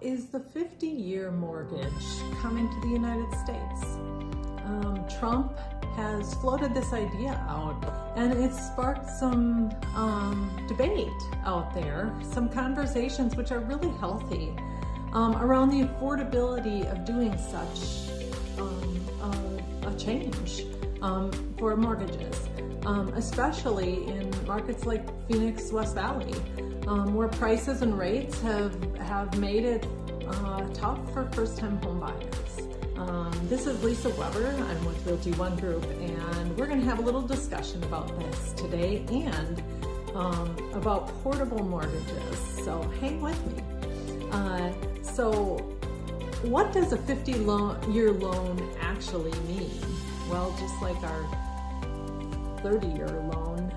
is the 50-year mortgage coming to the United States? Trump has floated this idea out, and it's sparked some debate out there, some conversations which are really healthy around the affordability of doing such a change for mortgages, especially in markets like Phoenix, West Valley, where prices and rates have made it tough for first-time home buyers. This is Lisa Weber. I'm with Realty One Group, and we're going to have a little discussion about this today and about portable mortgages. So hang with me. So what does a 50-year loan actually mean? Well, just like our 30-year loan,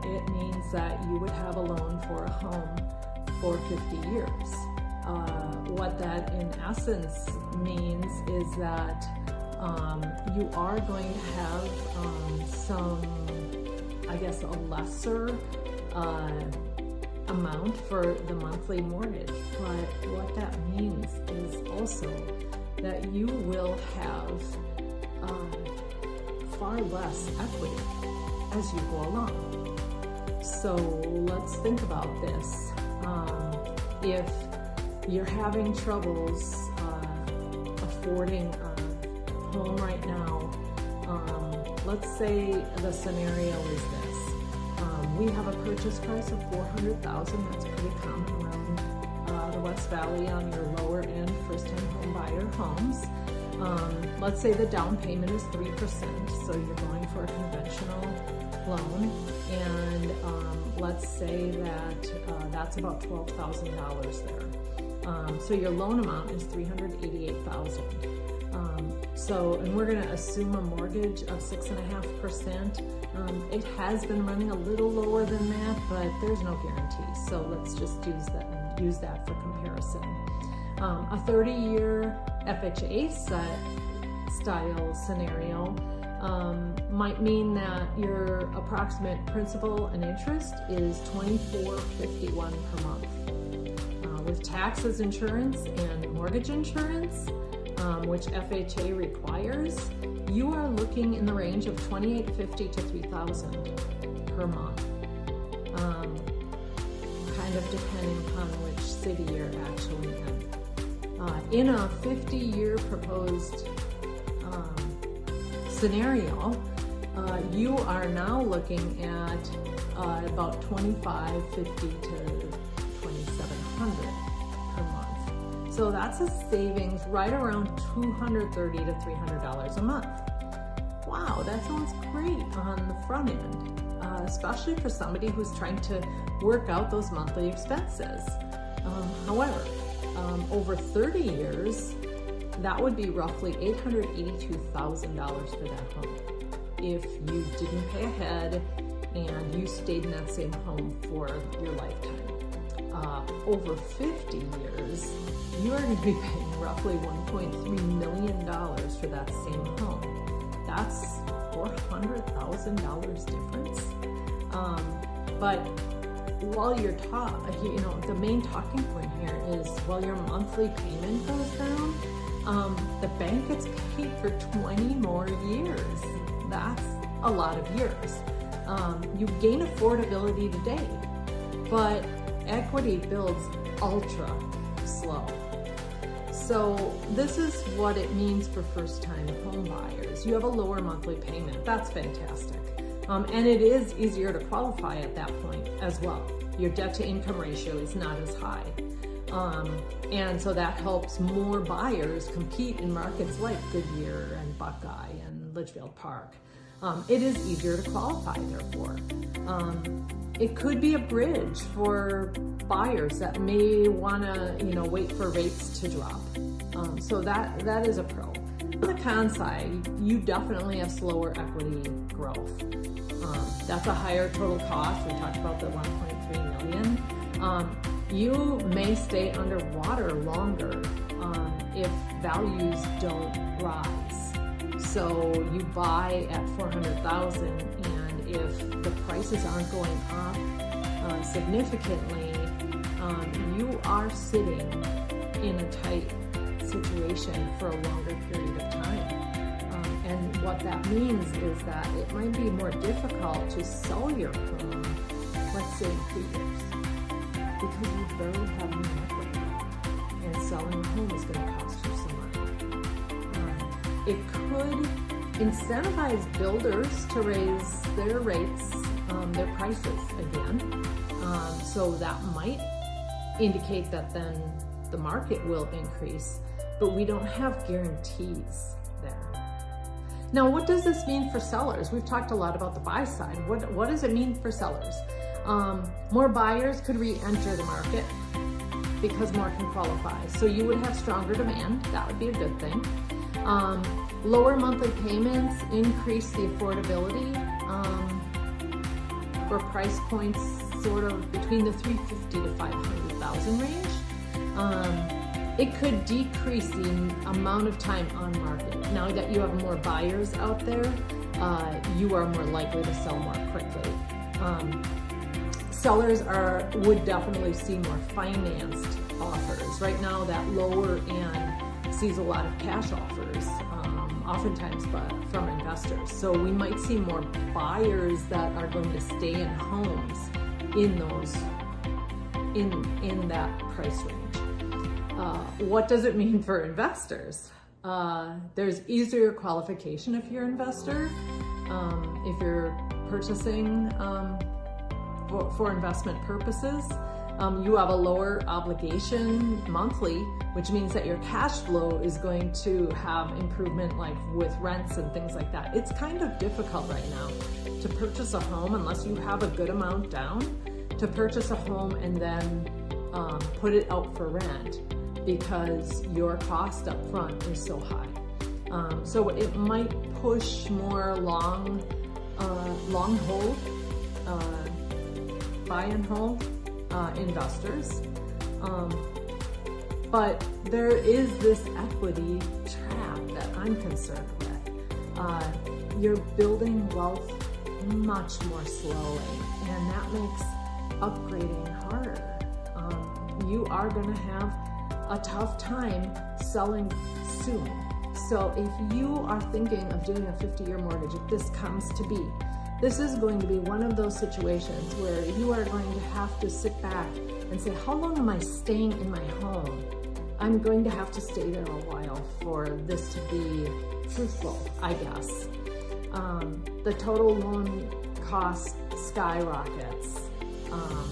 it means that you would have a loan for a home for 50 years. What that in essence means is that you are going to have some, I guess, a lesser amount for the monthly mortgage. But what that means is also that you will have far less equity as you go along. So let's think about this. If you're having troubles affording a home right now, let's say the scenario is this. We have a purchase price of $400,000. That's pretty common around the West Valley on your lower end first-time home buyer homes. Let's say the down payment is 3%, so you're going for a conventional loan, and let's say that that's about $12,000 there. So your loan amount is $388,000. And we're going to assume a mortgage of 6.5%. It has been running a little lower than that, but there's no guarantee. So let's just use that for comparison. A 30-year FHA style scenario might mean that your approximate principal and interest is $24.51 per month. With taxes, insurance, and mortgage insurance, which FHA requires, you are looking in the range of $2,850 to $3,000 per month, kind of depending upon which city you're actually in. In a 50-year proposed scenario, you are now looking at about $2,550 to $2,700 per month. So that's a savings right around $230 to $300 a month. Wow, that sounds great on the front end, especially for somebody who's trying to work out those monthly expenses. However, over 30 years, that would be roughly $882,000 for that home if you didn't pay ahead and you stayed in that same home for your lifetime. Over 50 years, you are going to be paying roughly $1.3 million for that same home. That's $400,000 difference. But while you're the main talking point here is while your monthly payment goes down, the bank gets paid for 20 more years. That's a lot of years. You gain affordability today, but equity builds ultra slow. So this is what it means for first-time home buyers. You have a lower monthly payment. That's fantastic. And it is easier to qualify at that point as well. Your debt-to-income ratio is not as high. And so that helps more buyers compete in markets like Goodyear and Buckeye and Litchfield Park. It is easier to qualify, therefore. It could be a bridge for buyers that may want to, wait for rates to drop. So that is a pro. On the con side, you definitely have slower equity growth. That's a higher total cost. We talked about the $1.3 million. You may stay underwater longer if values don't rise. So you buy at $400,000, and if the prices aren't going up significantly, you are sitting in a tight situation for a longer period of time. And what that means is that it might be more difficult to sell your home, let's say in 3 years, because you barely have any equity, and selling a home is going to cost you some money. It could incentivize builders to raise their rates, their prices again. So that might indicate that then the market will increase, but we don't have guarantees there. Now, what does this mean for sellers? We've talked a lot about the buy side. What does it mean for sellers? More buyers could re-enter the market because more can qualify. So you would have stronger demand. That would be a good thing. Lower monthly payments increase the affordability for price points sort of between the $350,000 to $500,000 range. It could decrease the amount of time on market. Now that you have more buyers out there, you are more likely to sell more quickly. Sellers would definitely see more financed offers. Right now, that lower end sees a lot of cash offers, oftentimes from investors. So we might see more buyers that are going to stay in homes in that price range. What does it mean for investors? There's easier qualification if you're an investor. If you're purchasing for investment purposes, you have a lower obligation monthly, which means that your cash flow is going to have improvement, like with rents and things like that. It's kind of difficult right now to purchase a home unless you have a good amount down, to purchase a home and then put it out for rent, because your cost up front is so high. So it might push more long hold, buy and hold investors. But there is this equity trap that I'm concerned with. You're building wealth much more slowly, and that makes upgrading harder. You are going to have a tough time selling soon. So if you are thinking of doing a 50-year mortgage, if this comes to be, this is going to be one of those situations where you are going to have to sit back and say, how long am I staying in my home? I'm going to have to stay there a while for this to be truthful, I guess. The total loan cost skyrockets.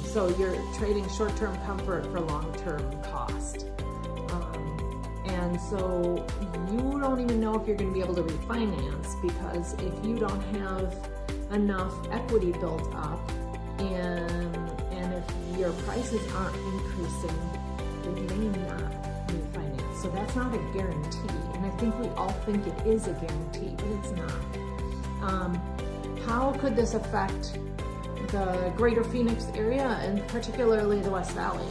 So you're trading short-term comfort for long-term cost. And so you don't even know if you're going to be able to refinance, because if you don't have enough equity built up and if your prices aren't increasing, you may not refinance. So that's not a guarantee. And I think we all think it is a guarantee, but it's not. How could this affect the greater Phoenix area and particularly the West Valley?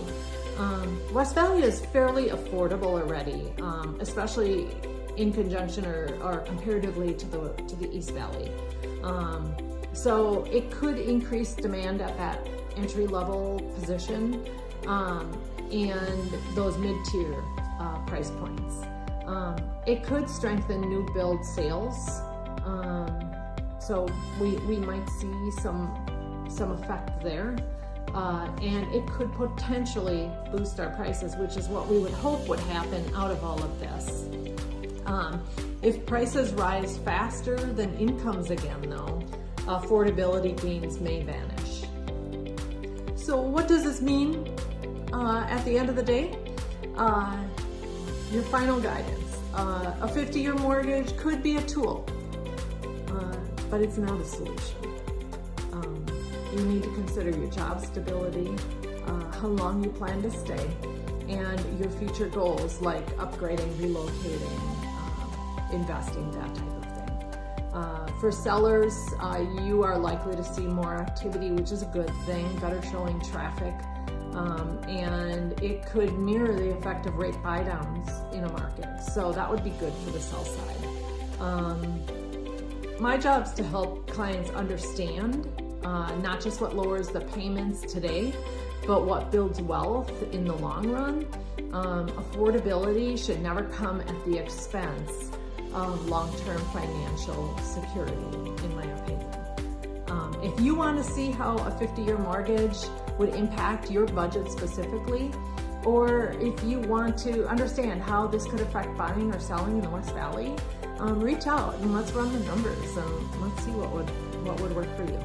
West Valley is fairly affordable already, especially in conjunction or comparatively to the East Valley. So it could increase demand at that entry-level position and those mid-tier price points. It could strengthen new build sales. So we might see some effect there. And it could potentially boost our prices, which is what we would hope would happen out of all of this. If prices rise faster than incomes again, though, affordability gains may vanish. So what does this mean at the end of the day? Your final guidance. A 50-year mortgage could be a tool, but it's not a solution. You need to consider your job stability, how long you plan to stay, and your future goals like upgrading, relocating, investing, that type of thing. For sellers, you are likely to see more activity, which is a good thing, better showing traffic, and it could mirror the effect of rate buy downs in a market. So that would be good for the sell side. My job is to help clients understand not just what lowers the payments today, but what builds wealth in the long run. Affordability should never come at the expense of long-term financial security, in my opinion. If you want to see how a 50-year mortgage would impact your budget specifically, or if you want to understand how this could affect buying or selling in the West Valley, reach out and let's run the numbers and let's see what would work for you.